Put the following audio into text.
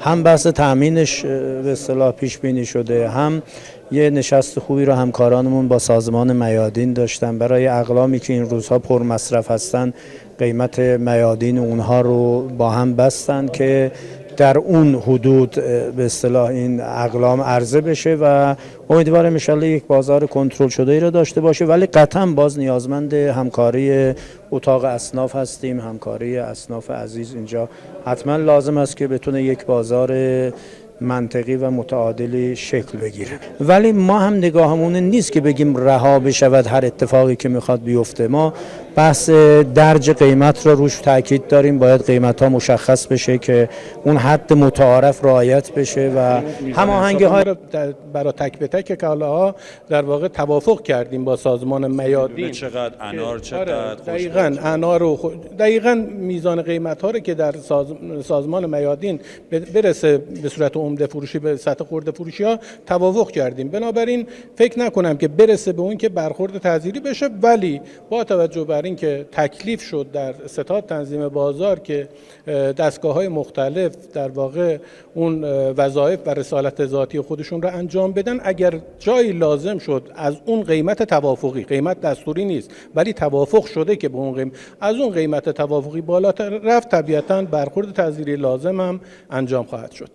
هم بحث تأمینش به اصطلاح پیش بینی شده، هم یه نشست خوبی رو همکارانمون با سازمان میادین داشتن برای اقلامی که این روزها پر مصرف هستن. قیمت میادین اونها رو با هم بستن که در اون حدود به اصطلاح این اقلام عرضه بشه و امیدوارم ان شاءالله یک بازار کنترل شده ای را داشته باشه، ولی قطعا باز نیازمند همکاری اتاق اصناف هستیم. همکاری اصناف عزیز اینجا حتما لازم است که بتونه یک بازار منطقی و متعادلی شکل بگیره. ولی ما هم نگاهمون نیست که بگیم رها بشود هر اتفاقی که میخواد بیفته. ما بحث درج قیمت رو روش تاکید داریم، باید قیمت ها مشخص بشه که اون حد متعارف رعایت بشه و هماهنگی های برای تک به تک کالاها در واقع توافق کردیم با سازمان میادین. چقدر انار چقدر دقیقاً انار و دقیقاً میزان قیمت ها رو که در سازمان میادین برسه به صورت عمده فروشی به سطح خرده فروشی ها توافق کردیم. بنابراین فکر نکنم که برسه به اون که برخورد تعزیری بشه، ولی با توجه بر این که تکلیف شد در ستاد تنظیم بازار که دستگاه‌های مختلف در واقع اون وظایف و رسالت ذاتی خودشون رو انجام بدن، اگر جایی لازم شد از اون قیمت توافقی، قیمت دستوری نیست ولی توافق شده که به اون از اون قیمت توافقی بالاتر رفت، طبیعتاً برخورد تعزیری لازم هم انجام خواهد شد.